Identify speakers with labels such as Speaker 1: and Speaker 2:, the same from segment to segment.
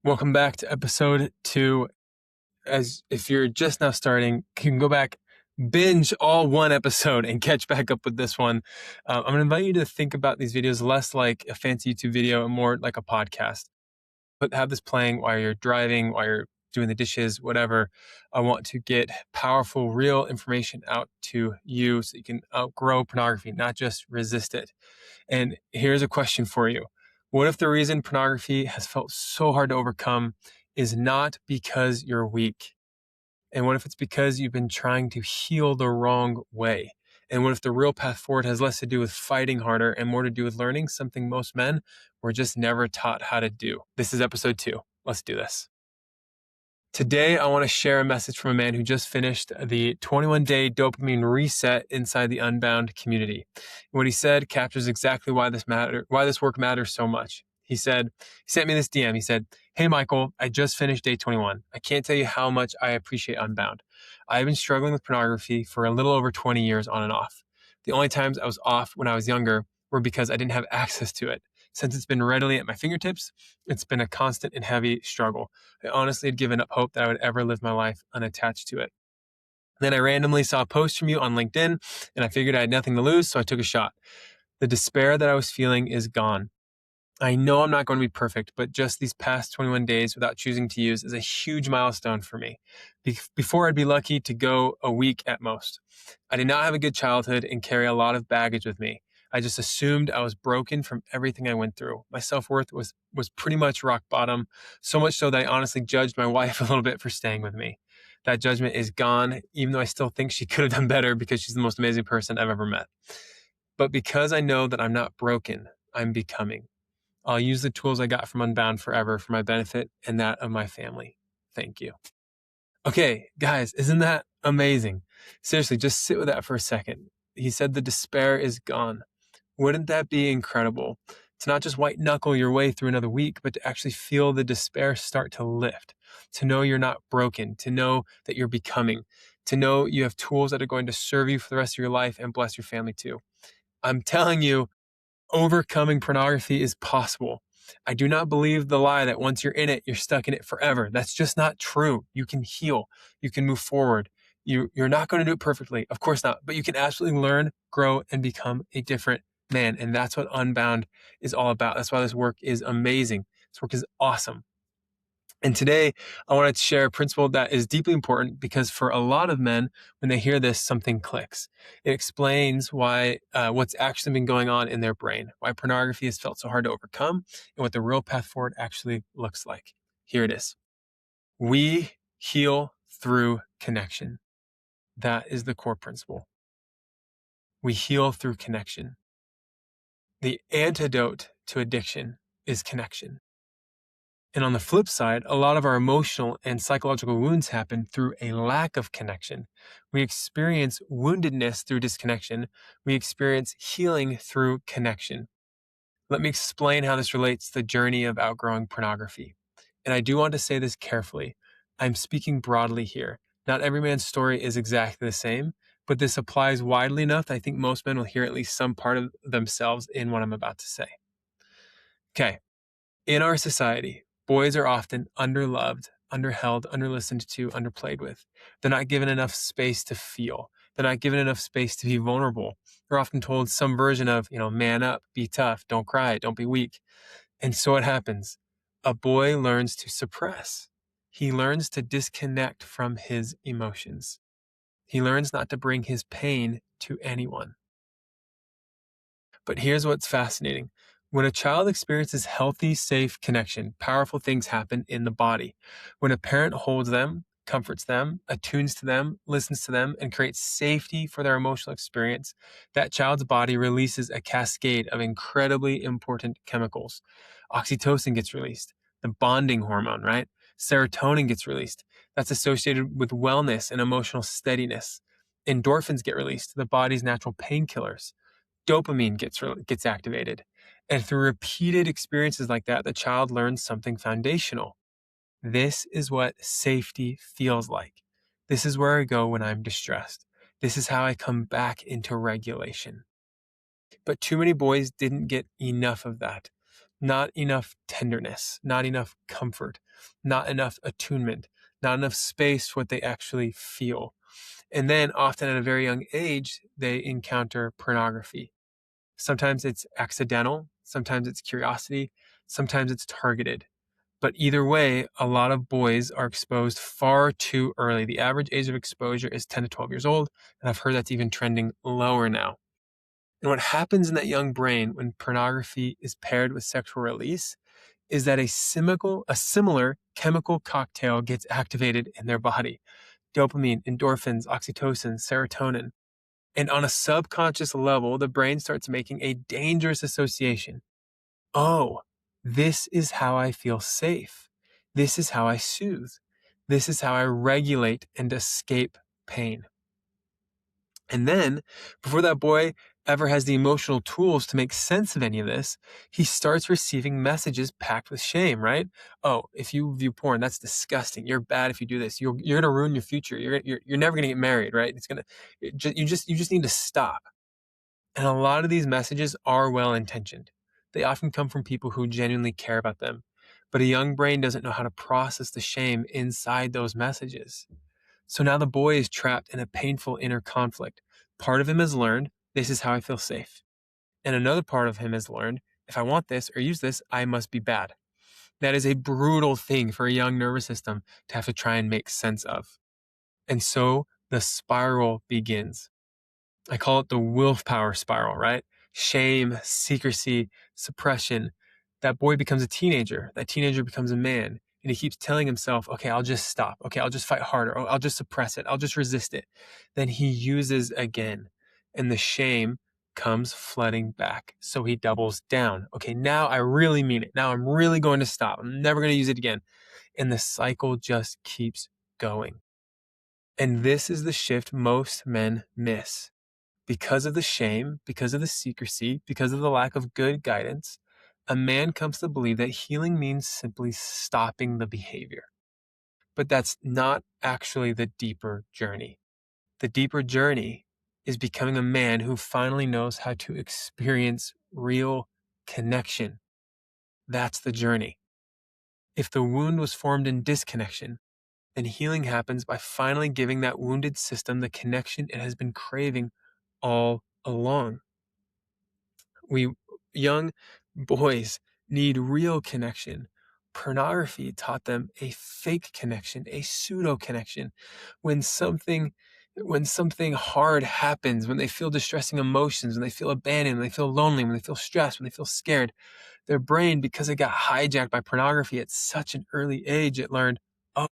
Speaker 1: Welcome back to episode 2. As if you're just now starting, you can go back, binge all one episode and catch back up with this one. I'm going to invite you to think about these videos less like a fancy YouTube video and more like a podcast. But have this playing while you're driving, while you're doing the dishes, whatever. I want to get powerful, real information out to you so you can outgrow pornography, not just resist it. And here's a question for you. What if the reason pornography has felt so hard to overcome is not because you're weak? And what if it's because you've been trying to heal the wrong way? And what if the real path forward has less to do with fighting harder and more to do with learning something most men were just never taught how to do? This is episode 2. Let's do this. Today, I want to share a message from a man who just finished the 21-day dopamine reset inside the Unbound community. What he said captures exactly why this work matters so much. He sent me this DM. He said, "Hey, Michael, I just finished day 21. I can't tell you how much I appreciate Unbound. I've been struggling with pornography for a little over 20 years on and off. The only times I was off when I was younger were because I didn't have access to it. Since it's been readily at my fingertips, it's been a constant and heavy struggle. I honestly had given up hope that I would ever live my life unattached to it. Then I randomly saw a post from you on LinkedIn, and I figured I had nothing to lose, so I took a shot. The despair that I was feeling is gone. I know I'm not going to be perfect, but just these past 21 days without choosing to use is a huge milestone for me. Before, I'd be lucky to go a week at most. I did not have a good childhood and carry a lot of baggage with me. I just assumed I was broken from everything I went through. My self-worth was pretty much rock bottom, so much so that I honestly judged my wife a little bit for staying with me. That judgment is gone, even though I still think she could have done better because she's the most amazing person I've ever met. But because I know that I'm not broken, I'm becoming. I'll use the tools I got from Unbound forever for my benefit and that of my family. Thank you." Okay, guys, isn't that amazing? Seriously, just sit with that for a second. He said the despair is gone. Wouldn't that be incredible? To not just white knuckle your way through another week, but to actually feel the despair start to lift, to know you're not broken, to know that you're becoming, to know you have tools that are going to serve you for the rest of your life and bless your family too. I'm telling you, overcoming pornography is possible. I do not believe the lie that once you're in it, you're stuck in it forever. That's just not true. You can heal. You can move forward. You're not going to do it perfectly. Of course not. But you can absolutely learn, grow, and become a different man. And that's what Unbound is all about. That's why this work is amazing. This work is awesome. And today, I wanted to share a principle that is deeply important because for a lot of men, when they hear this, something clicks. It explains why what's actually been going on in their brain, why pornography has felt so hard to overcome, and what the real path forward actually looks like. Here it is. We heal through connection. That is the core principle. We heal through connection. The antidote to addiction is connection. And on the flip side, a lot of our emotional and psychological wounds happen through a lack of connection. We experience woundedness through disconnection. We experience healing through connection. Let me explain how this relates to the journey of outgrowing pornography. And I do want to say this carefully. I'm speaking broadly here. Not every man's story is exactly the same, but this applies widely enough that I think most men will hear at least some part of themselves in what I'm about to say. Okay. In our society, boys are often underloved, underheld, underlistened to, underplayed with. They're not given enough space to feel. They're not given enough space to be vulnerable. They're often told some version of, man up, be tough, don't cry, don't be weak. And so what happens? A boy learns to suppress. He learns to disconnect from his emotions. He learns not to bring his pain to anyone. But here's what's fascinating. When a child experiences healthy, safe connection, powerful things happen in the body. When a parent holds them, comforts them, attunes to them, listens to them, and creates safety for their emotional experience, that child's body releases a cascade of incredibly important chemicals. Oxytocin gets released, the bonding hormone, right? Serotonin gets released. That's associated with wellness and emotional steadiness. Endorphins get released, the body's natural painkillers. Dopamine gets activated. And through repeated experiences like that, the child learns something foundational. This is what safety feels like. This is where I go when I'm distressed. This is how I come back into regulation. But too many boys didn't get enough of that. not enough tenderness, not enough comfort, not enough attunement, not enough space for what they actually feel. And then often at a very young age, they encounter pornography. Sometimes it's accidental, sometimes it's curiosity, sometimes it's targeted. But either way, a lot of boys are exposed far too early. The average age of exposure is 10 to 12 years old, and I've heard that's even trending lower now. And what happens in that young brain when pornography is paired with sexual release is that a similar chemical cocktail gets activated in their body. Dopamine, endorphins, oxytocin, serotonin. And on a subconscious level, the brain starts making a dangerous association. Oh, this is how I feel safe. This is how I soothe. This is how I regulate and escape pain. And then, before that boy ever has the emotional tools to make sense of any of this, he starts receiving messages packed with shame, right? Oh, if you view porn, that's disgusting. You're bad if you do this. You're going to ruin your future. You're never going to get married, right? You just need to stop. And a lot of these messages are well intentioned. They often come from people who genuinely care about them. But a young brain doesn't know how to process the shame inside those messages. So now the boy is trapped in a painful inner conflict. Part of him has learned, this is how I feel safe. And another part of him has learned, if I want this or use this, I must be bad. That is a brutal thing for a young nervous system to have to try and make sense of. And so the spiral begins. I call it the willpower spiral, right? Shame, secrecy, suppression. That boy becomes a teenager. That teenager becomes a man. And he keeps telling himself, okay, I'll just stop. Okay, I'll just fight harder. Or I'll just suppress it. I'll just resist it. Then he uses again. And the shame comes flooding back. So he doubles down. Okay, now I really mean it. Now I'm really going to stop. I'm never going to use it again. And the cycle just keeps going. And this is the shift most men miss. Because of the shame, because of the secrecy, because of the lack of good guidance, a man comes to believe that healing means simply stopping the behavior. But that's not actually the deeper journey. The deeper journey is becoming a man who finally knows how to experience real connection. That's the journey. If the wound was formed in disconnection, then healing happens by finally giving that wounded system the connection it has been craving all along. We young boys need real connection. Pornography taught them a fake connection, a pseudo connection. When something hard happens, when they feel distressing emotions, when they feel abandoned, when they feel lonely, when they feel stressed, when they feel scared, their brain, because it got hijacked by pornography at such an early age, it learned, oh,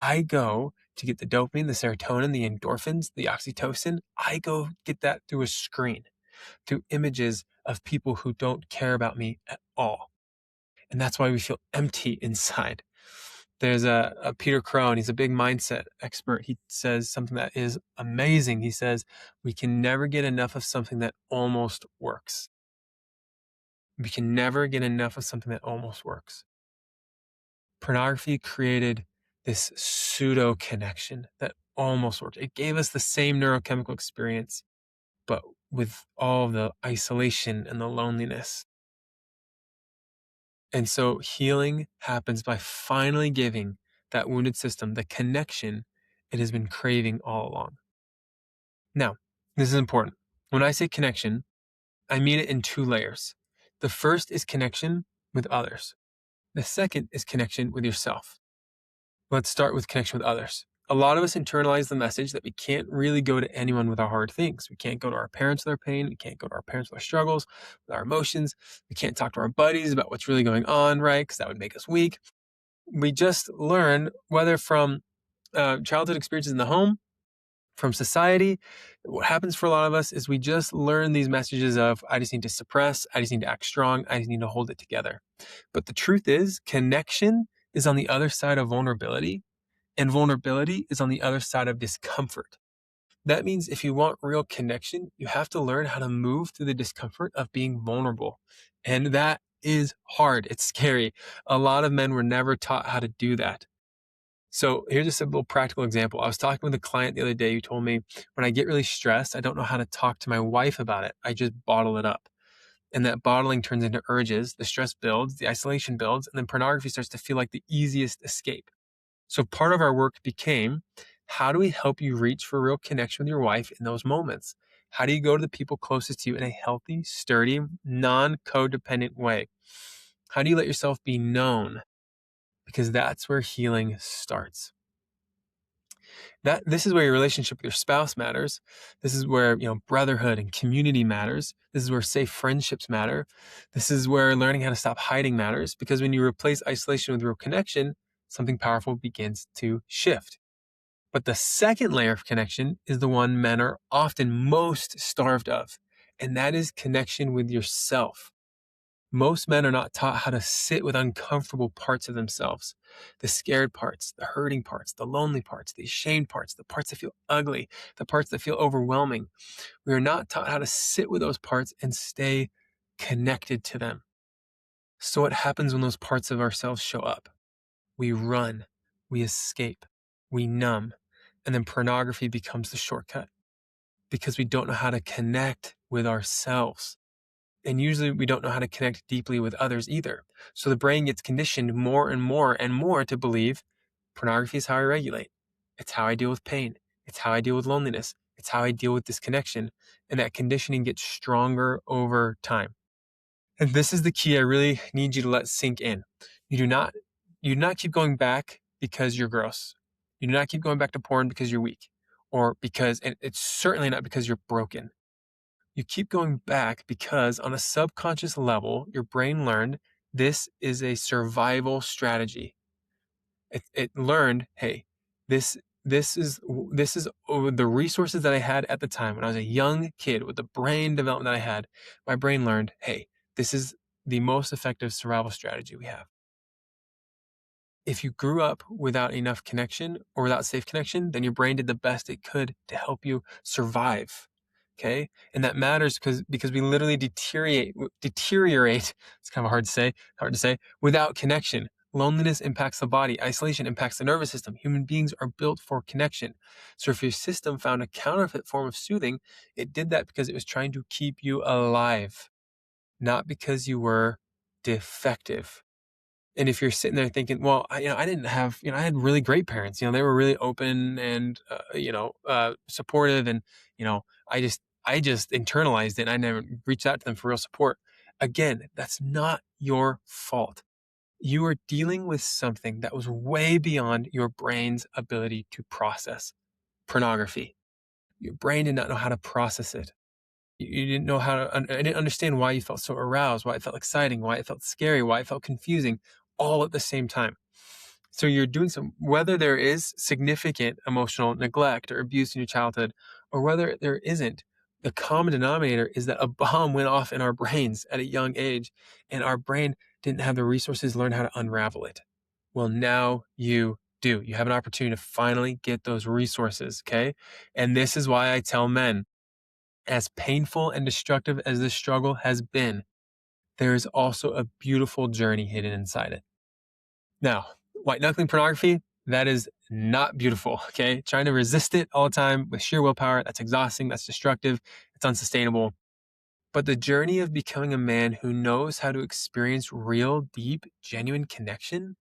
Speaker 1: I go to get the dopamine, the serotonin, the endorphins, the oxytocin. I go get that through a screen, through images of people who don't care about me at all. And that's why we feel empty inside. There's a Peter Crone, he's a big mindset expert. He says something that is amazing. He says, we can never get enough of something that almost works. We can never get enough of something that almost works. Pornography created this pseudo connection that almost worked. It gave us the same neurochemical experience, but with all the isolation and the loneliness. And so healing happens by finally giving that wounded system the connection it has been craving all along. Now, this is important. When I say connection, I mean it in two layers. The first is connection with others. The second is connection with yourself. Let's start with connection with others. A lot of us internalize the message that we can't really go to anyone with our hard things. We can't go to our parents with our pain. We can't go to our parents with our struggles, with our emotions. We can't talk to our buddies about what's really going on, right? Because that would make us weak. We just learn, whether from childhood experiences in the home, from society, what happens for a lot of us is we just learn these messages of, I just need to suppress, I just need to act strong, I just need to hold it together. But the truth is, connection is on the other side of vulnerability, and vulnerability is on the other side of discomfort. That means if you want real connection, you have to learn how to move through the discomfort of being vulnerable. And that is hard. It's scary. A lot of men were never taught how to do that. So here's just a little practical example. I was talking with a client the other day who told me, when I get really stressed, I don't know how to talk to my wife about it. I just bottle it up. And that bottling turns into urges, the stress builds, the isolation builds, and then pornography starts to feel like the easiest escape. So part of our work became, how do we help you reach for real connection with your wife in those moments? How do you go to the people closest to you in a healthy, sturdy, non-codependent way? How do you let yourself be known? Because that's where healing starts. This is where your relationship with your spouse matters. This is where, brotherhood and community matters. This is where safe friendships matter. This is where learning how to stop hiding matters, because when you replace isolation with real connection, something powerful begins to shift. But the second layer of connection is the one men are often most starved of, and that is connection with yourself. Most men are not taught how to sit with uncomfortable parts of themselves, the scared parts, the hurting parts, the lonely parts, the ashamed parts, the parts that feel ugly, the parts that feel overwhelming. We are not taught how to sit with those parts and stay connected to them. So what happens when those parts of ourselves show up? We run, we escape, we numb, and then pornography becomes the shortcut because we don't know how to connect with ourselves. And usually we don't know how to connect deeply with others either. So the brain gets conditioned more and more and more to believe pornography is how I regulate. It's how I deal with pain. It's how I deal with loneliness. It's how I deal with disconnection. And that conditioning gets stronger over time. And this is the key I really need you to let sink in. You do not keep going back because you're gross. You do not keep going back to porn because you're weak, and it's certainly not because you're broken. You keep going back because on a subconscious level, your brain learned this is a survival strategy. It learned, hey, this this is the resources that I had at the time when I was a young kid with the brain development that I had. My brain learned, hey, this is the most effective survival strategy we have. If you grew up without enough connection or without safe connection, then your brain did the best it could to help you survive. Okay. And that matters because we literally deteriorate. It's kind of hard to say without connection. Loneliness impacts the body. Isolation impacts the nervous system. Human beings are built for connection. So if your system found a counterfeit form of soothing, it did that because it was trying to keep you alive, not because you were defective. And if you're sitting there thinking, well, I didn't have, I had really great parents, they were really open and, supportive. And, I just internalized it. And I never reached out to them for real support. Again, that's not your fault. You are dealing with something that was way beyond your brain's ability to process pornography. Your brain did not know how to process it. You didn't know how to, I didn't understand why you felt so aroused, why it felt exciting, why it felt scary, why it felt confusing, all at the same time. So you're doing whether there is significant emotional neglect or abuse in your childhood, or whether there isn't, the common denominator is that a bomb went off in our brains at a young age, and our brain didn't have the resources to learn how to unravel it. Well, now you do. You have an opportunity to finally get those resources, okay? And this is why I tell men, as painful and destructive as this struggle has been, there is also a beautiful journey hidden inside it. Now, white knuckling pornography, that is not beautiful, okay? Trying to resist it all the time with sheer willpower, that's exhausting, that's destructive, it's unsustainable. But the journey of becoming a man who knows how to experience real, deep, genuine connection,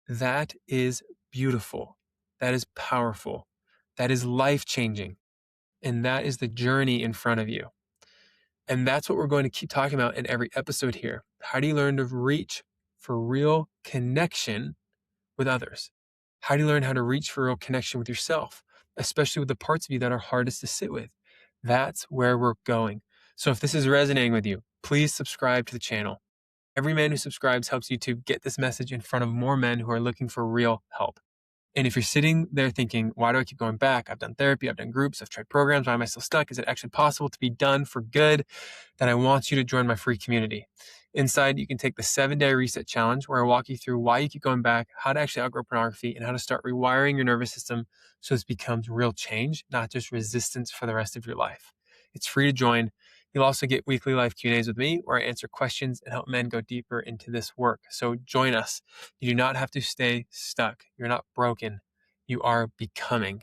Speaker 1: that is beautiful. That is powerful. That is life-changing. And that is the journey in front of you. And that's what we're going to keep talking about in every episode here. How do you learn to reach for real connection with others? How do you learn how to reach for real connection with yourself, especially with the parts of you that are hardest to sit with? That's where we're going. So if this is resonating with you, please subscribe to the channel. Every man who subscribes helps YouTube get this message in front of more men who are looking for real help. And if you're sitting there thinking, why do I keep going back? I've done therapy, I've done groups, I've tried programs. Why am I still stuck? Is it actually possible to be done for good? Then I want you to join my free community. Inside, you can take the 7-day reset challenge where I walk you through why you keep going back, how to actually outgrow pornography, and how to start rewiring your nervous system so this becomes real change, not just resistance for the rest of your life. It's free to join. You'll also get weekly live Q&As with me where I answer questions and help men go deeper into this work. So join us. You do not have to stay stuck. You're not broken. You are becoming.